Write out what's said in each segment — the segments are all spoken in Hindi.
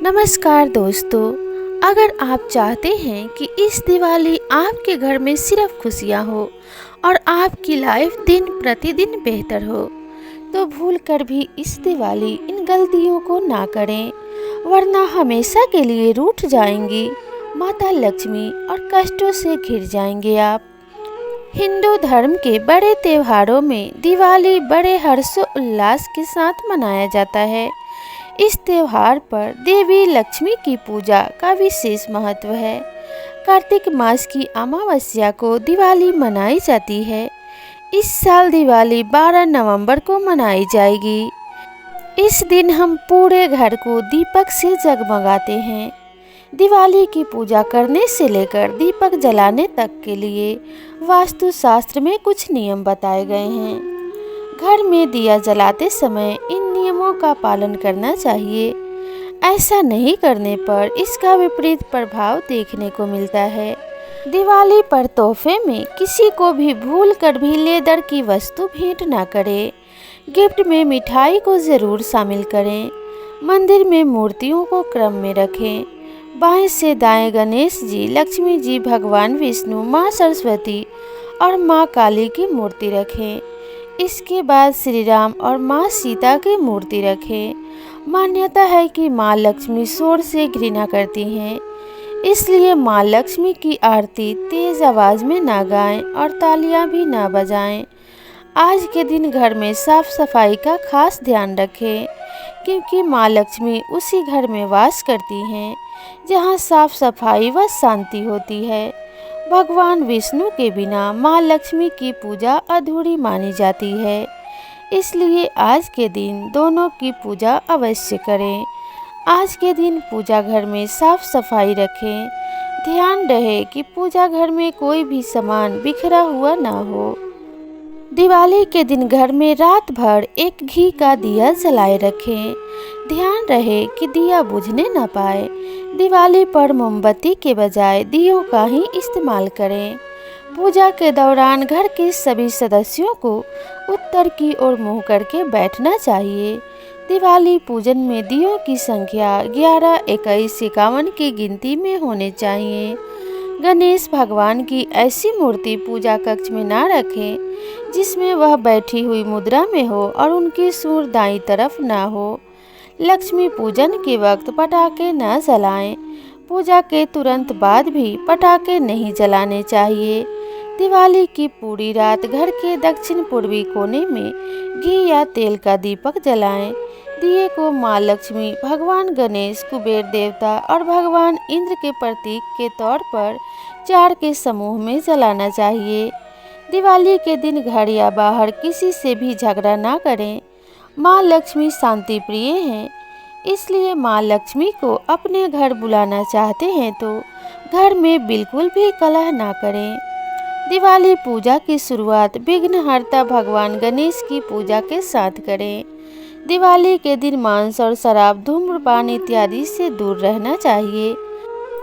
नमस्कार दोस्तों। अगर आप चाहते हैं कि इस दिवाली आपके घर में सिर्फ खुशियां हो और आपकी लाइफ दिन प्रतिदिन बेहतर हो, तो भूल कर भी इस दिवाली इन गलतियों को ना करें, वरना हमेशा के लिए रूठ जाएंगी माता लक्ष्मी और कष्टों से घिर जाएंगे आप। हिंदू धर्म के बड़े त्योहारों में दिवाली बड़े हर्षोल्लास के साथ मनाया जाता है। इस त्योहार पर देवी लक्ष्मी की पूजा का विशेष महत्व है। कार्तिक मास की अमावस्या को दिवाली मनाई जाती है। इस साल दिवाली 12 नवंबर को मनाई जाएगी। इस दिन हम पूरे घर को दीपक से जगमगाते हैं। दिवाली की पूजा करने से लेकर दीपक जलाने तक के लिए वास्तु शास्त्र में कुछ नियम बताए गए हैं। घर में दिया जलाते समय इन नियमों का पालन करना चाहिए। ऐसा नहीं करने पर इसका विपरीत प्रभाव देखने को मिलता है। दिवाली पर तोहफे में किसी को भी भूल कर भी लेदर की वस्तु भेंट ना करें। गिफ्ट में मिठाई को ज़रूर शामिल करें। मंदिर में मूर्तियों को क्रम में रखें। बाएं से दाएं गणेश जी, लक्ष्मी जी, भगवान विष्णु, माँ सरस्वती और माँ काली की मूर्ति रखें। इसके बाद श्री राम और माँ सीता की मूर्ति रखें। मान्यता है कि माँ लक्ष्मी शोर से घृणा करती हैं, इसलिए माँ लक्ष्मी की आरती तेज आवाज़ में ना गाएं और तालियां भी ना बजाएं। आज के दिन घर में साफ सफाई का खास ध्यान रखें, क्योंकि माँ लक्ष्मी उसी घर में वास करती हैं जहाँ साफ सफाई व शांति होती है। भगवान विष्णु के बिना माँ लक्ष्मी की पूजा अधूरी मानी जाती है, इसलिए आज के दिन दोनों की पूजा अवश्य करें। आज के दिन पूजा घर में साफ सफाई रखें। ध्यान रहे कि पूजा घर में कोई भी सामान बिखरा हुआ ना हो। दिवाली के दिन घर में रात भर एक घी का दिया जलाए रखें। ध्यान रहे कि दिया बुझने न पाए। दिवाली पर मोमबत्ती के बजाय दियों का ही इस्तेमाल करें। पूजा के दौरान घर के सभी सदस्यों को उत्तर की ओर मुंह करके बैठना चाहिए। दिवाली पूजन में दियों की संख्या 11, 21, 51 की गिनती में होने चाहिए। गणेश भगवान की ऐसी मूर्ति पूजा कक्ष में ना रखें जिसमें वह बैठी हुई मुद्रा में हो और उनकी सूंड दाईं तरफ ना हो। लक्ष्मी पूजन के वक्त पटाखे न जलाएं। पूजा के तुरंत बाद भी पटाखे नहीं जलाने चाहिए। दिवाली की पूरी रात घर के दक्षिण पूर्वी कोने में घी या तेल का दीपक जलाएं। दिए को माँ लक्ष्मी, भगवान गणेश, कुबेर देवता और भगवान इंद्र के प्रतीक के तौर पर 4 के समूह में जलाना चाहिए। दिवाली के दिन घर या बाहर किसी से भी झगड़ा ना करें। माँ लक्ष्मी शांति प्रिय हैं, इसलिए माँ लक्ष्मी को अपने घर बुलाना चाहते हैं तो घर में बिल्कुल भी कलह ना करें। दिवाली पूजा की शुरुआत विघ्नहर्ता भगवान गणेश की पूजा के साथ करें। दिवाली के दिन मांस और शराब, धूम्रपान इत्यादि से दूर रहना चाहिए।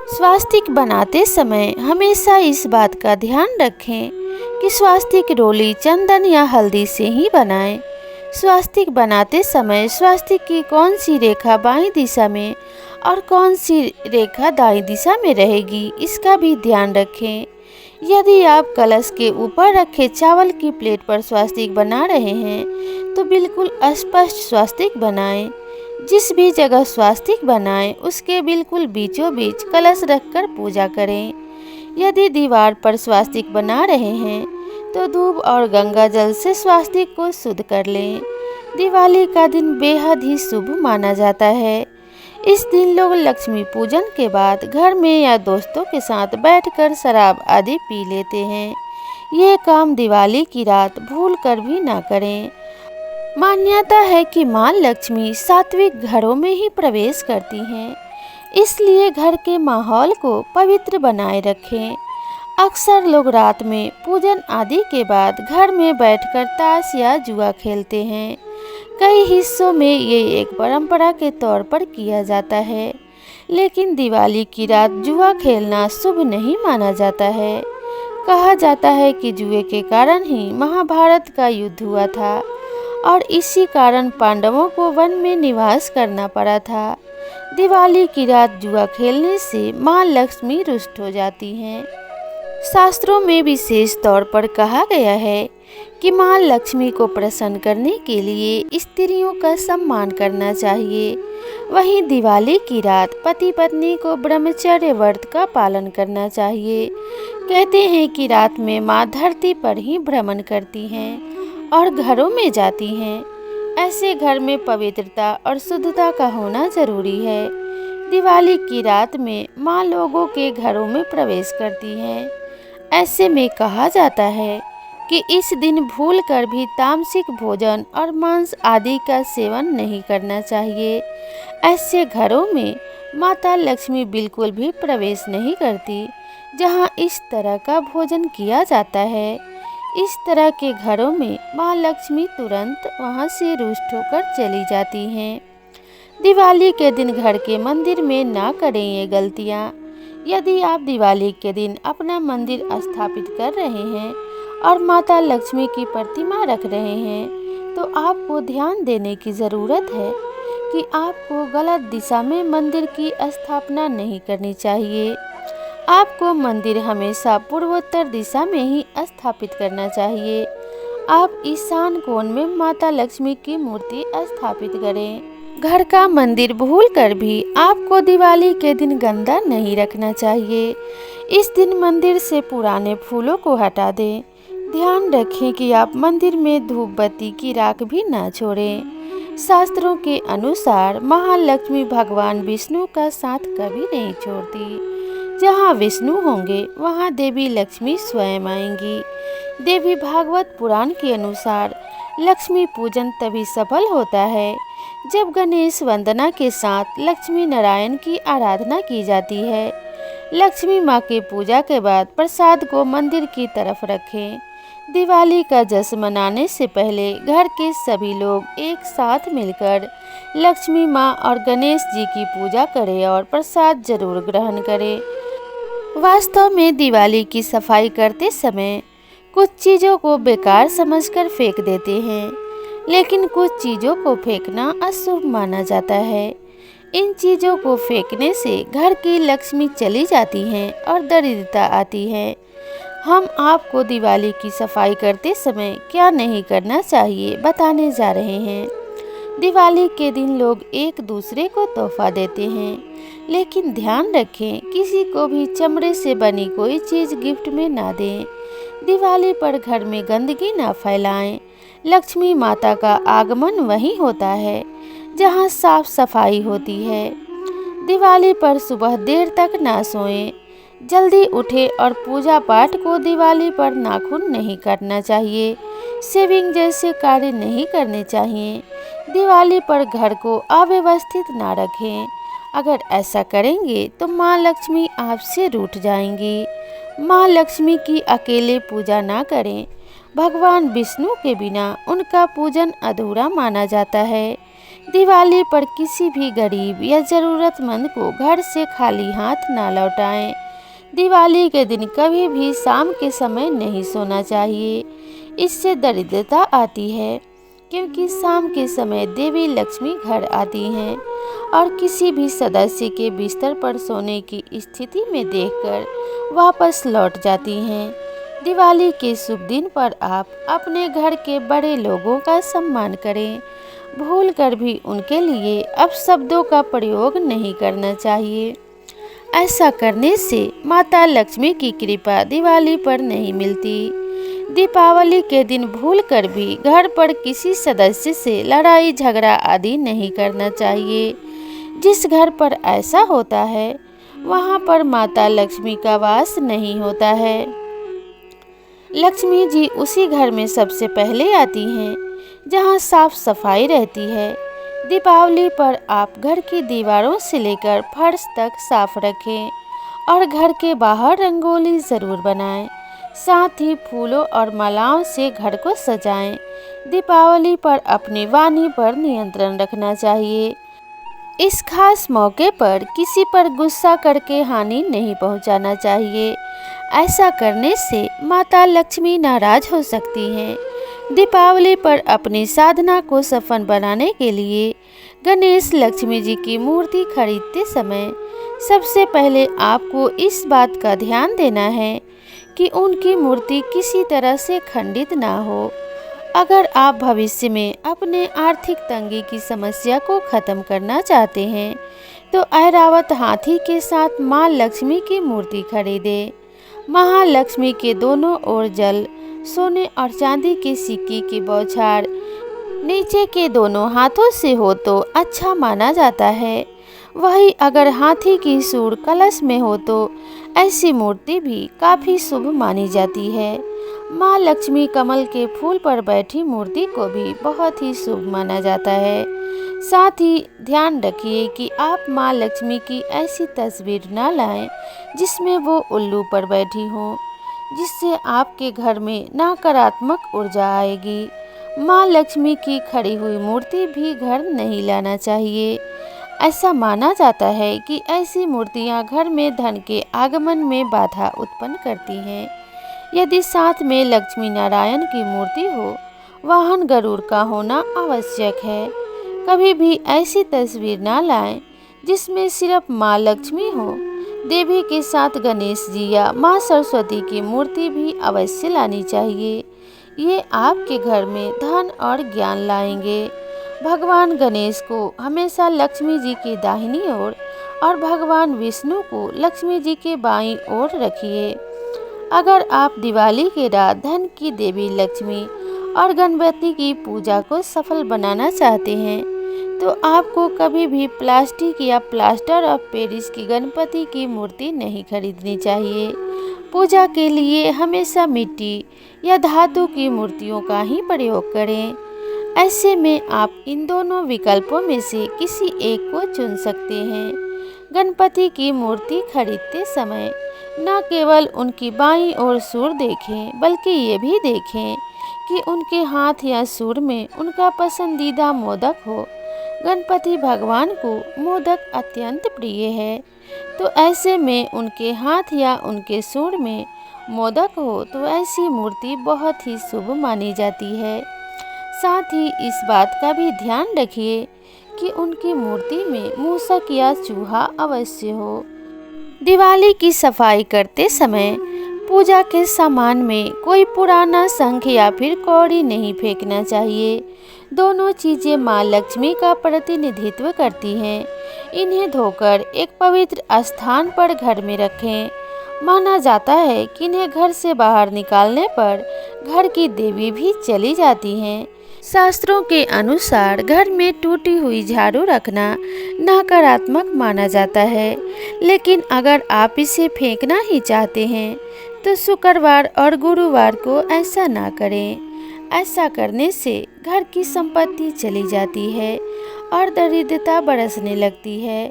स्वास्तिक बनाते समय हमेशा इस बात का ध्यान रखें कि स्वास्तिक रोली चंदन या हल्दी से ही बनाएं। स्वास्तिक बनाते समय स्वास्तिक की कौन सी रेखा बाईं दिशा में और कौन सी रेखा दाईं दिशा में रहेगी, इसका भी ध्यान रखें। यदि आप कलश के ऊपर रखे चावल की प्लेट पर स्वास्तिक बना रहे हैं तो बिल्कुल स्पष्ट स्वास्तिक बनाएं। जिस भी जगह स्वास्तिक बनाएं उसके बिल्कुल बीचों बीच कलश रखकर पूजा करें। यदि दीवार पर स्वास्तिक बना रहे हैं तो धूप और गंगा जल से स्वास्तिक को शुद्ध कर लें। दिवाली का दिन बेहद ही शुभ माना जाता है। इस दिन लोग लक्ष्मी पूजन के बाद घर में या दोस्तों के साथ बैठकर शराब आदि पी लेते हैं। ये काम दिवाली की रात भूल कर भी ना करें। मान्यता है कि माँ लक्ष्मी सात्विक घरों में ही प्रवेश करती हैं, इसलिए घर के माहौल को पवित्र बनाए रखें। अक्सर लोग रात में पूजन आदि के बाद घर में बैठकर ताश या जुआ खेलते हैं। कई हिस्सों में ये एक परंपरा के तौर पर किया जाता है, लेकिन दिवाली की रात जुआ खेलना शुभ नहीं माना जाता है। कहा जाता है कि जुए के कारण ही महाभारत का युद्ध हुआ था और इसी कारण पांडवों को वन में निवास करना पड़ा था। दिवाली की रात जुआ खेलने से माँ लक्ष्मी रुष्ट हो जाती हैं। शास्त्रों में विशेष तौर पर कहा गया है कि माँ लक्ष्मी को प्रसन्न करने के लिए स्त्रियों का सम्मान करना चाहिए। वहीं दिवाली की रात पति पत्नी को ब्रह्मचर्य व्रत का पालन करना चाहिए। कहते हैं कि रात में माँ धरती पर ही भ्रमण करती हैं और घरों में जाती हैं। ऐसे घर में पवित्रता और शुद्धता का होना जरूरी है। दिवाली की रात में माँ लोगों के घरों में प्रवेश करती हैं। ऐसे में कहा जाता है कि इस दिन भूलकर भी तामसिक भोजन और मांस आदि का सेवन नहीं करना चाहिए। ऐसे घरों में माता लक्ष्मी बिल्कुल भी प्रवेश नहीं करती जहां इस तरह का भोजन किया जाता है। इस तरह के घरों में माँ लक्ष्मी तुरंत वहां से रुष्ट होकर चली जाती हैं। दिवाली के दिन घर के मंदिर में ना करें ये गलतियां। यदि आप दिवाली के दिन अपना मंदिर स्थापित कर रहे हैं और माता लक्ष्मी की प्रतिमा रख रहे हैं तो आपको ध्यान देने की ज़रूरत है कि आपको गलत दिशा में मंदिर की स्थापना नहीं करनी चाहिए। आपको मंदिर हमेशा पूर्वोत्तर दिशा में ही स्थापित करना चाहिए। आप ईशान कोण में माता लक्ष्मी की मूर्ति स्थापित करें। घर का मंदिर भूलकर भी आपको दिवाली के दिन गंदा नहीं रखना चाहिए। इस दिन मंदिर से पुराने फूलों को हटा दें। ध्यान रखें कि आप मंदिर में धूप बत्ती की राख भी ना छोड़ें। शास्त्रों के अनुसार महालक्ष्मी भगवान विष्णु का साथ कभी नहीं छोड़ती। जहाँ विष्णु होंगे वहाँ देवी लक्ष्मी स्वयं आएंगी। देवी भागवत पुराण के अनुसार लक्ष्मी पूजन तभी सफल होता है जब गणेश वंदना के साथ लक्ष्मी नारायण की आराधना की जाती है। लक्ष्मी माँ की पूजा के बाद प्रसाद को मंदिर की तरफ रखें। दिवाली का जश्न मनाने से पहले घर के सभी लोग एक साथ मिलकर लक्ष्मी माँ और गणेश जी की पूजा करें और प्रसाद जरूर ग्रहण करें। वास्तव में दिवाली की सफाई करते समय कुछ चीज़ों को बेकार समझकर फेंक देते हैं, लेकिन कुछ चीज़ों को फेंकना अशुभ माना जाता है। इन चीज़ों को फेंकने से घर की लक्ष्मी चली जाती हैं और दरिद्रता आती है। हम आपको दिवाली की सफाई करते समय क्या नहीं करना चाहिए बताने जा रहे हैं। दिवाली के दिन लोग एक दूसरे को तोहफा देते हैं, लेकिन ध्यान रखें किसी को भी चमड़े से बनी कोई चीज़ गिफ्ट में ना दें। दिवाली पर घर में गंदगी ना फैलाएं। लक्ष्मी माता का आगमन वहीं होता है जहां साफ सफाई होती है। दिवाली पर सुबह देर तक ना सोएं। जल्दी उठें और पूजा पाठ को दिवाली पर नाखून नहीं करना चाहिए। शेविंग जैसे कार्य नहीं करने चाहिए। दिवाली पर घर को अव्यवस्थित ना रखें। अगर ऐसा करेंगे तो माँ लक्ष्मी आपसे रूठ जाएंगी। माँ लक्ष्मी की अकेले पूजा ना करें। भगवान विष्णु के बिना उनका पूजन अधूरा माना जाता है। दिवाली पर किसी भी गरीब या ज़रूरतमंद को घर से खाली हाथ ना लौटाएं। दिवाली के दिन कभी भी शाम के समय नहीं सोना चाहिए। इससे दरिद्रता आती है, क्योंकि शाम के समय देवी लक्ष्मी घर आती हैं और किसी भी सदस्य के बिस्तर पर सोने की स्थिति में देखकर वापस लौट जाती हैं। दिवाली के शुभ दिन पर आप अपने घर के बड़े लोगों का सम्मान करें। भूलकर भी उनके लिए अपशब्दों का प्रयोग नहीं करना चाहिए। ऐसा करने से माता लक्ष्मी की कृपा दिवाली पर नहीं मिलती। दीपावली के दिन भूलकर भी घर पर किसी सदस्य से लड़ाई झगड़ा आदि नहीं करना चाहिए। जिस घर पर ऐसा होता है वहाँ पर माता लक्ष्मी का वास नहीं होता है। लक्ष्मी जी उसी घर में सबसे पहले आती हैं जहाँ साफ सफाई रहती है। दीपावली पर आप घर की दीवारों से लेकर फर्श तक साफ रखें और घर के बाहर रंगोली ज़रूर बनाएं। साथ ही फूलों और मालाओं से घर को सजाएं। दीपावली पर अपनी वाणी पर नियंत्रण रखना चाहिए। इस खास मौके पर किसी पर गुस्सा करके हानि नहीं पहुंचाना चाहिए। ऐसा करने से माता लक्ष्मी नाराज हो सकती हैं। दीपावली पर अपनी साधना को सफल बनाने के लिए गणेश लक्ष्मी जी की मूर्ति खरीदते समय सबसे पहले आपको इस बात का ध्यान देना है कि उनकी मूर्ति किसी तरह से खंडित ना हो। अगर आप भविष्य में अपने आर्थिक तंगी की समस्या को खत्म करना चाहते हैं तो ऐरावत हाथी के साथ माँ लक्ष्मी की मूर्ति खरीदें। महालक्ष्मी के दोनों ओर जल, सोने और चांदी के सिक्के की बौछार नीचे के दोनों हाथों से हो तो अच्छा माना जाता है। वही अगर हाथी की सूंड कलश में हो तो ऐसी मूर्ति भी काफ़ी शुभ मानी जाती है। माँ लक्ष्मी कमल के फूल पर बैठी मूर्ति को भी बहुत ही शुभ माना जाता है। साथ ही ध्यान रखिए कि आप माँ लक्ष्मी की ऐसी तस्वीर न लाएं जिसमें वो उल्लू पर बैठी हो, जिससे आपके घर में नकारात्मक ऊर्जा आएगी। माँ लक्ष्मी की खड़ी हुई मूर्ति भी घर नहीं लाना चाहिए। ऐसा माना जाता है कि ऐसी मूर्तियाँ घर में धन के आगमन में बाधा उत्पन्न करती हैं। यदि साथ में लक्ष्मी नारायण की मूर्ति हो, वाहन गरुड़ का होना आवश्यक है। कभी भी ऐसी तस्वीर ना लाएं जिसमें सिर्फ माँ लक्ष्मी हो। देवी के साथ गणेश जी या माँ सरस्वती की मूर्ति भी अवश्य लानी चाहिए। ये आपके घर में धन और ज्ञान लाएंगे। भगवान गणेश को हमेशा लक्ष्मी जी की दाहिनी ओर और भगवान विष्णु को लक्ष्मी जी के बाईं ओर रखिए। अगर आप दिवाली के रात धन की देवी लक्ष्मी और गणपति की पूजा को सफल बनाना चाहते हैं तो आपको कभी भी प्लास्टिक या प्लास्टर ऑफ पेरिस की गणपति की मूर्ति नहीं खरीदनी चाहिए। पूजा के लिए हमेशा मिट्टी या धातु की मूर्तियों का ही प्रयोग करें। ऐसे में आप इन दोनों विकल्पों में से किसी एक को चुन सकते हैं। गणपति की मूर्ति खरीदते समय न केवल उनकी बाईं ओर सूंड देखें बल्कि ये भी देखें कि उनके हाथ या सूंड में उनका पसंदीदा मोदक हो। गणपति भगवान को मोदक अत्यंत प्रिय है, तो ऐसे में उनके हाथ या उनके सूंड में मोदक हो तो ऐसी मूर्ति बहुत ही शुभ मानी जाती है। साथ ही इस बात का भी ध्यान रखिए कि उनकी मूर्ति में मूषक या चूहा अवश्य हो। दिवाली की सफाई करते समय पूजा के सामान में कोई पुराना शंख या फिर कौड़ी नहीं फेंकना चाहिए। दोनों चीज़ें माँ लक्ष्मी का प्रतिनिधित्व करती हैं। इन्हें धोकर एक पवित्र स्थान पर घर में रखें। माना जाता है कि इन्हें घर से बाहर निकालने पर घर की देवी भी चली जाती हैं। शास्त्रों के अनुसार घर में टूटी हुई झाड़ू रखना नकारात्मक माना जाता है, लेकिन अगर आप इसे फेंकना ही चाहते हैं तो शुक्रवार और गुरुवार को ऐसा ना करें। ऐसा करने से घर की संपत्ति चली जाती है और दरिद्रता बरसने लगती है।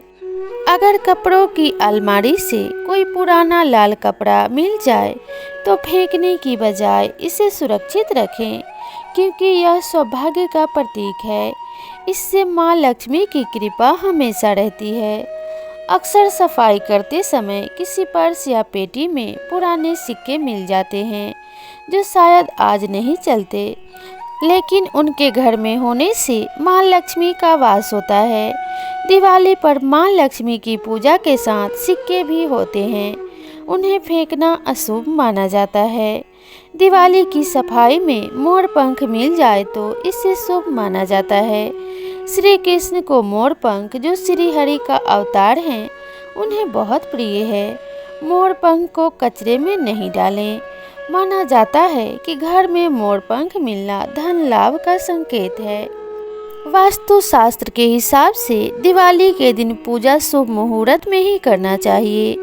अगर कपड़ों की अलमारी से कोई पुराना लाल कपड़ा मिल जाए तो फेंकने की बजाय इसे सुरक्षित रखें, क्योंकि यह सौभाग्य का प्रतीक है। इससे माँ लक्ष्मी की कृपा हमेशा रहती है। अक्सर सफाई करते समय किसी पर्स या पेटी में पुराने सिक्के मिल जाते हैं जो शायद आज नहीं चलते, लेकिन उनके घर में होने से माँ लक्ष्मी का वास होता है। दिवाली पर माँ लक्ष्मी की पूजा के साथ सिक्के भी होते हैं। उन्हें फेंकना अशुभ माना जाता है। दिवाली की सफाई में मोर पंख मिल जाए तो इसे शुभ माना जाता है। श्री कृष्ण को मोर पंख, जो श्री हरि का अवतार हैं, उन्हें बहुत प्रिय है। मोर पंख को कचरे में नहीं डालें। माना जाता है कि घर में मोर पंख मिलना धन लाभ का संकेत है। वास्तु शास्त्र के हिसाब से दिवाली के दिन पूजा शुभ मुहूर्त में ही करना चाहिए।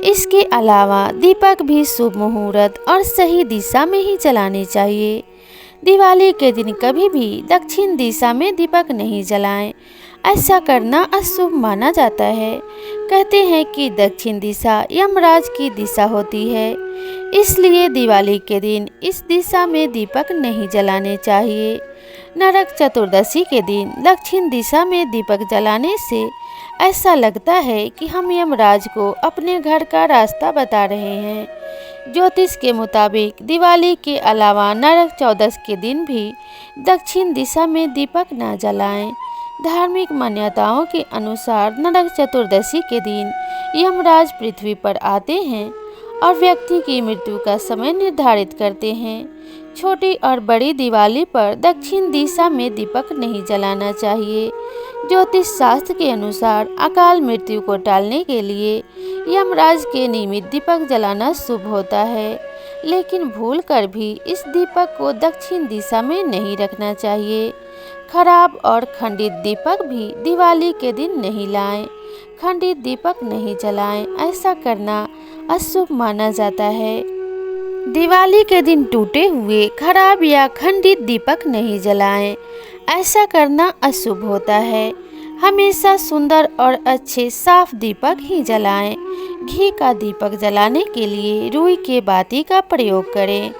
इसके अलावा दीपक भी शुभ मुहूर्त और सही दिशा में ही जलाने चाहिए। दिवाली के दिन कभी भी दक्षिण दिशा में दीपक नहीं जलाएं। ऐसा करना अशुभ माना जाता है। कहते हैं कि दक्षिण दिशा यमराज की दिशा होती है, इसलिए दिवाली के दिन इस दिशा में दीपक नहीं जलाने चाहिए। नरक चतुर्दशी के दिन दक्षिण दिशा में दीपक जलाने से ऐसा लगता है कि हम यमराज को अपने घर का रास्ता बता रहे हैं। ज्योतिष के मुताबिक दिवाली के अलावा नरक चौदस के दिन भी दक्षिण दिशा में दीपक न जलाएं। धार्मिक मान्यताओं के अनुसार नरक चतुर्दशी के दिन यमराज पृथ्वी पर आते हैं और व्यक्ति की मृत्यु का समय निर्धारित करते हैं। छोटी और बड़ी दिवाली पर दक्षिण दिशा में दीपक नहीं जलाना चाहिए। ज्योतिष शास्त्र के अनुसार अकाल मृत्यु को टालने के लिए यमराज के नियमित दीपक जलाना शुभ होता है, लेकिन भूलकर भी इस दीपक को दक्षिण दिशा में नहीं रखना चाहिए। खराब और खंडित दीपक भी दिवाली के दिन नहीं लाएं। खंडित दीपक नहीं जलाएं, ऐसा करना अशुभ माना जाता है। दिवाली के दिन टूटे हुए, खराब या खंडित दीपक नहीं जलाएं, ऐसा करना अशुभ होता है। हमेशा सुंदर और अच्छे साफ दीपक ही जलाएं। घी का दीपक जलाने के लिए रुई के बाती का प्रयोग करें।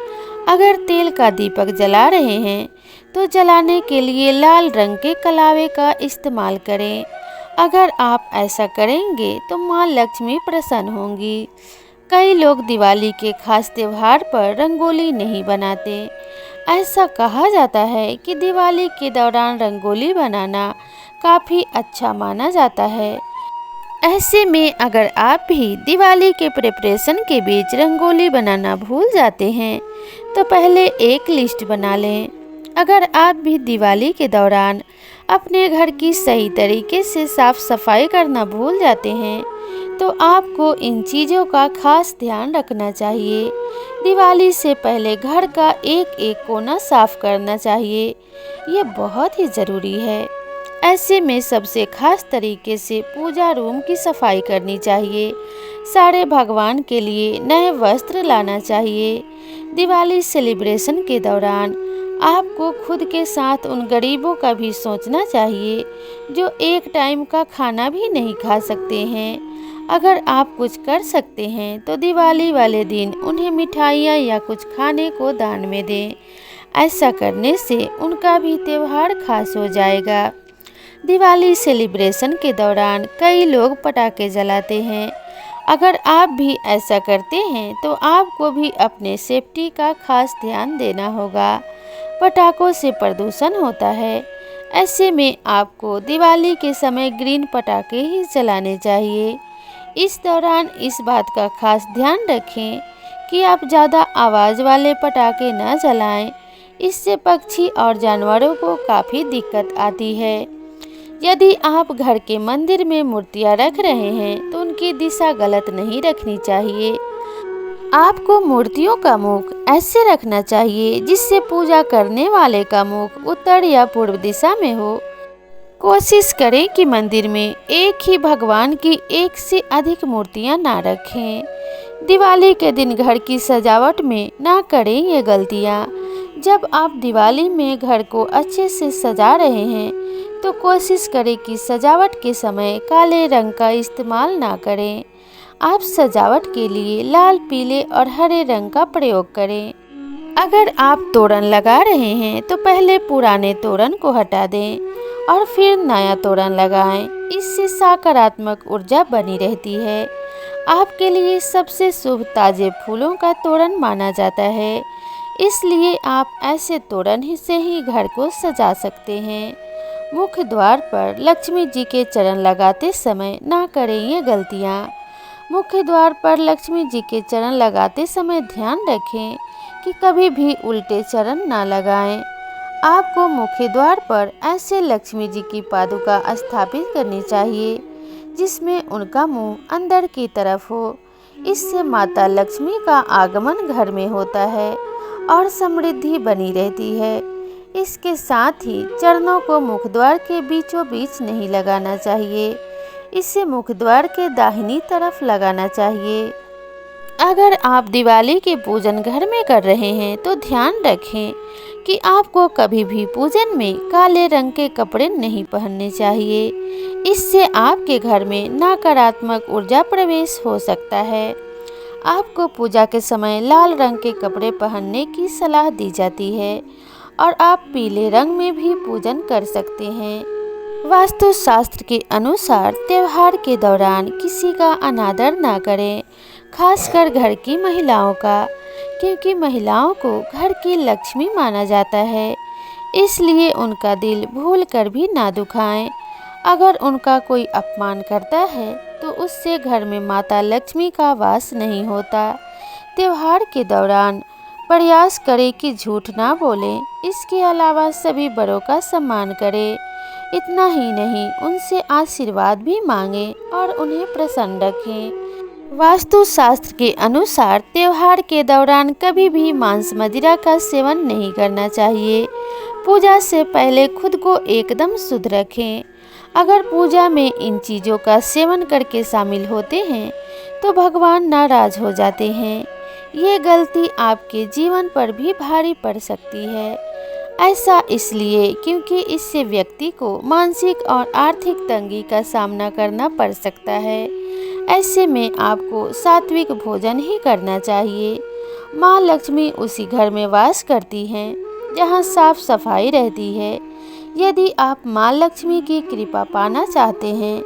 अगर तेल का दीपक जला रहे हैं तो जलाने के लिए लाल रंग के कलावे का इस्तेमाल करें। अगर आप ऐसा करेंगे तो माँ लक्ष्मी प्रसन्न होंगी। कई लोग दिवाली के खास त्योहार पर रंगोली नहीं बनाते। ऐसा कहा जाता है कि दिवाली के दौरान रंगोली बनाना काफ़ी अच्छा माना जाता है। ऐसे में अगर आप भी दिवाली के प्रिपरेशन के बीच रंगोली बनाना भूल जाते हैं तो पहले एक लिस्ट बना लें। अगर आप भी दिवाली के दौरान अपने घर की सही तरीके से साफ सफाई करना भूल जाते हैं तो आपको इन चीज़ों का खास ध्यान रखना चाहिए। दिवाली से पहले घर का एक एक कोना साफ करना चाहिए, ये बहुत ही ज़रूरी है। ऐसे में सबसे खास तरीके से पूजा रूम की सफाई करनी चाहिए। सारे भगवान के लिए नए वस्त्र लाना चाहिए। दिवाली सेलिब्रेशन के दौरान आपको खुद के साथ उन गरीबों का भी सोचना चाहिए जो एक टाइम का खाना भी नहीं खा सकते हैं। अगर आप कुछ कर सकते हैं तो दिवाली वाले दिन उन्हें मिठाइयाँ या कुछ खाने को दान में दें। ऐसा करने से उनका भी त्यौहार खास हो जाएगा। दिवाली सेलिब्रेशन के दौरान कई लोग पटाखे जलाते हैं। अगर आप भी ऐसा करते हैं तो आपको भी अपने सेफ्टी का खास ध्यान देना होगा। पटाखों से प्रदूषण होता है। ऐसे में आपको दिवाली के समय ग्रीन पटाखे ही जलाने चाहिए। इस दौरान इस बात का खास ध्यान रखें कि आप ज़्यादा आवाज़ वाले पटाखे न जलाएं। इससे पक्षी और जानवरों को काफ़ी दिक्कत आती है। यदि आप घर के मंदिर में मूर्तियां रख रहे हैं तो उनकी दिशा गलत नहीं रखनी चाहिए। आपको मूर्तियों का मुख ऐसे रखना चाहिए जिससे पूजा करने वाले का मुख उत्तर या पूर्व दिशा में हो। कोशिश करें कि मंदिर में एक ही भगवान की एक से अधिक मूर्तियां ना रखें। दिवाली के दिन घर की सजावट में ना करें ये गलतियां। जब आप दिवाली में घर को अच्छे से सजा रहे हैं तो कोशिश करें कि सजावट के समय काले रंग का इस्तेमाल ना करें। आप सजावट के लिए लाल, पीले और हरे रंग का प्रयोग करें। अगर आप तोरण लगा रहे हैं तो पहले पुराने तोरण को हटा दें और फिर नया तोरण लगाएं। इससे सकारात्मक ऊर्जा बनी रहती है। आपके लिए सबसे शुभ ताजे फूलों का तोरण माना जाता है, इसलिए आप ऐसे तोरण से ही घर को सजा सकते हैं। मुख्य द्वार पर लक्ष्मी जी के चरण लगाते समय ना करें ये गलतियाँ। मुख्य द्वार पर लक्ष्मी जी के चरण लगाते समय ध्यान रखें कि कभी भी उल्टे चरण ना लगाएं। आपको मुख्य द्वार पर ऐसे लक्ष्मी जी की पादुका स्थापित करनी चाहिए जिसमें उनका मुंह अंदर की तरफ हो। इससे माता लक्ष्मी का आगमन घर में होता है और समृद्धि बनी रहती है। इसके साथ ही चरणों को मुख्य द्वार के बीचों बीच नहीं लगाना चाहिए, इसे मुख्य द्वार के दाहिनी तरफ लगाना चाहिए। अगर आप दिवाली के पूजन घर में कर रहे हैं तो ध्यान रखें कि आपको कभी भी पूजन में काले रंग के कपड़े नहीं पहनने चाहिए। इससे आपके घर में नकारात्मक ऊर्जा प्रवेश हो सकता है। आपको पूजा के समय लाल रंग के कपड़े पहनने की सलाह दी जाती है और आप पीले रंग में भी पूजन कर सकते हैं। वास्तुशास्त्र के अनुसार त्यौहार के दौरान किसी का अनादर ना करें, खासकर घर की महिलाओं का, क्योंकि महिलाओं को घर की लक्ष्मी माना जाता है। इसलिए उनका दिल भूल कर भी ना दुखाएं। अगर उनका कोई अपमान करता है तो उससे घर में माता लक्ष्मी का वास नहीं होता। त्योहार के दौरान प्रयास करें कि झूठ ना बोलें। इसके अलावा सभी बड़ों का सम्मान करें। इतना ही नहीं, उनसे आशीर्वाद भी मांगें और उन्हें प्रसन्न रखें। वास्तु शास्त्र के अनुसार त्योहार के दौरान कभी भी मांस मदिरा का सेवन नहीं करना चाहिए। पूजा से पहले खुद को एकदम शुद्ध रखें। अगर पूजा में इन चीज़ों का सेवन करके शामिल होते हैं तो भगवान नाराज हो जाते हैं। ये गलती आपके जीवन पर भी भारी पड़ सकती है। ऐसा इसलिए क्योंकि इससे व्यक्ति को मानसिक और आर्थिक तंगी का सामना करना पड़ सकता है। ऐसे में आपको सात्विक भोजन ही करना चाहिए। माँ लक्ष्मी उसी घर में वास करती हैं जहाँ साफ सफाई रहती है। यदि आप माँ लक्ष्मी की कृपा पाना चाहते हैं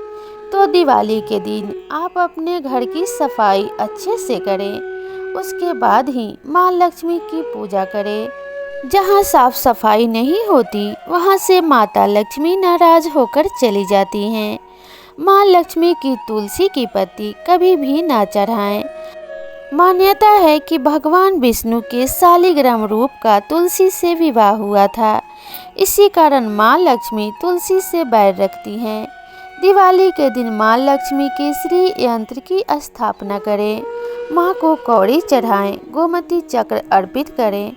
तो दिवाली के दिन आप अपने घर की सफाई अच्छे से करें। उसके बाद ही माँ लक्ष्मी की पूजा करें। जहाँ साफ सफाई नहीं होती वहाँ से माता लक्ष्मी नाराज होकर चली जाती हैं। माँ लक्ष्मी की तुलसी की पत्ती कभी भी ना चढ़ाएं। मान्यता है कि भगवान विष्णु के शालिग्राम रूप का तुलसी से विवाह हुआ था। इसी कारण माँ लक्ष्मी तुलसी से बैर रखती हैं। दिवाली के दिन माँ लक्ष्मी के श्री यंत्र की स्थापना करें। माँ को कौड़ी चढ़ाएं, गोमती चक्र अर्पित करें।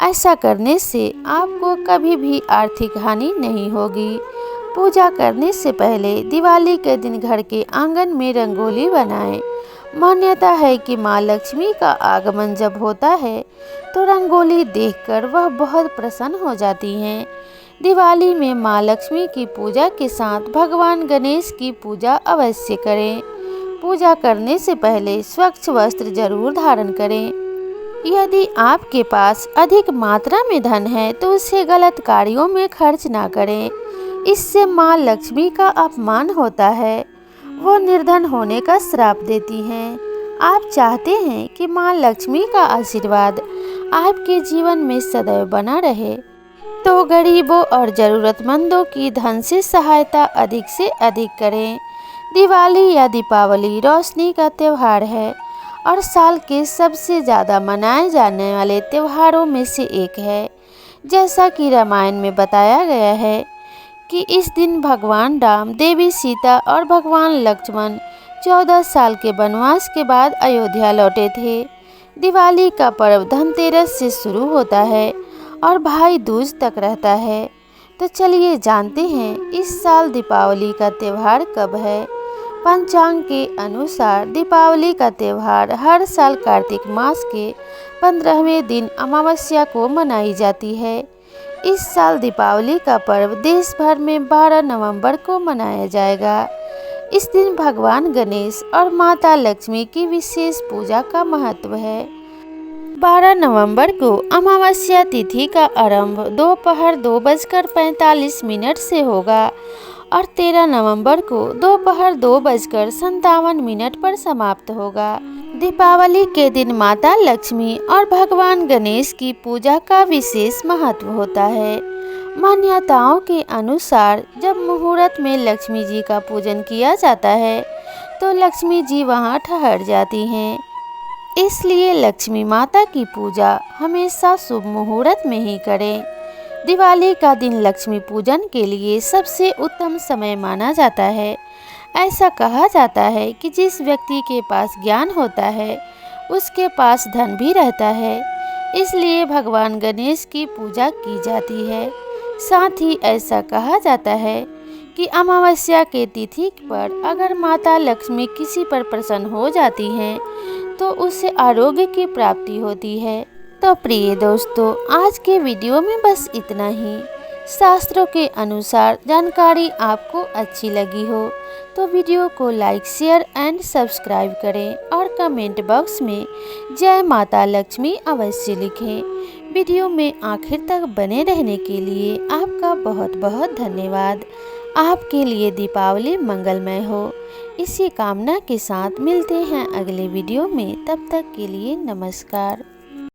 ऐसा करने से आपको कभी भी आर्थिक हानि नहीं होगी। पूजा करने से पहले दिवाली के दिन घर के आंगन में रंगोली बनाएं। मान्यता है कि माँ लक्ष्मी का आगमन जब होता है तो रंगोली देखकर वह बहुत प्रसन्न हो जाती हैं। दिवाली में माँ लक्ष्मी की पूजा के साथ भगवान गणेश की पूजा अवश्य करें। पूजा करने से पहले स्वच्छ वस्त्र जरूर धारण करें। यदि आपके पास अधिक मात्रा में धन है तो उसे गलत कार्यों में खर्च ना करें। इससे माँ लक्ष्मी का अपमान होता है। वो निर्धन होने का श्राप देती हैं। आप चाहते हैं कि माँ लक्ष्मी का आशीर्वाद आपके जीवन में सदैव बना रहे तो गरीबों और ज़रूरतमंदों की धन से सहायता अधिक से अधिक करें। दिवाली या दीपावली रोशनी का त्यौहार है और साल के सबसे ज़्यादा मनाए जाने वाले त्योहारों में से एक है। जैसा कि रामायण में बताया गया है कि इस दिन भगवान राम, देवी सीता और भगवान लक्ष्मण 14 साल के वनवास के बाद अयोध्या लौटे थे। दिवाली का पर्व धनतेरस से शुरू होता है और भाई दूज तक रहता है। तो चलिए जानते हैं इस साल दीपावली का त्यौहार कब है। पंचांग के अनुसार दीपावली का त्यौहार हर साल कार्तिक मास के 15वें दिन अमावस्या को मनाई जाती है। इस साल दीपावली का पर्व देश भर में 12 नवंबर को मनाया जाएगा। इस दिन भगवान गणेश और माता लक्ष्मी की विशेष पूजा का महत्व है। 12 नवंबर को अमावस्या तिथि का आरंभ दोपहर 2:45 से होगा और 13 नवंबर को दोपहर 2:57 पर समाप्त होगा। दीपावली के दिन माता लक्ष्मी और भगवान गणेश की पूजा का विशेष महत्व होता है। मान्यताओं के अनुसार जब मुहूर्त में लक्ष्मी जी का पूजन किया जाता है तो लक्ष्मी जी वहां ठहर जाती हैं। इसलिए लक्ष्मी माता की पूजा हमेशा शुभ मुहूर्त में ही करें। दिवाली का दिन लक्ष्मी पूजन के लिए सबसे उत्तम समय माना जाता है। ऐसा कहा जाता है कि जिस व्यक्ति के पास ज्ञान होता है उसके पास धन भी रहता है। इसलिए भगवान गणेश की पूजा की जाती है। साथ ही ऐसा कहा जाता है कि अमावस्या के तिथि पर अगर माता लक्ष्मी किसी पर प्रसन्न हो जाती हैं तो उससे आरोग्य की प्राप्ति होती है। तो प्रिय दोस्तों, आज के वीडियो में बस इतना ही। शास्त्रों के अनुसार जानकारी आपको अच्छी लगी हो तो वीडियो को लाइक, शेयर एंड सब्सक्राइब करें और कमेंट बॉक्स में जय माता लक्ष्मी अवश्य लिखें। वीडियो में आखिर तक बने रहने के लिए आपका बहुत बहुत धन्यवाद। आपके लिए दीपावली मंगलमय हो, इसी कामना के साथ मिलते हैं अगले वीडियो में। तब तक के लिए नमस्कार।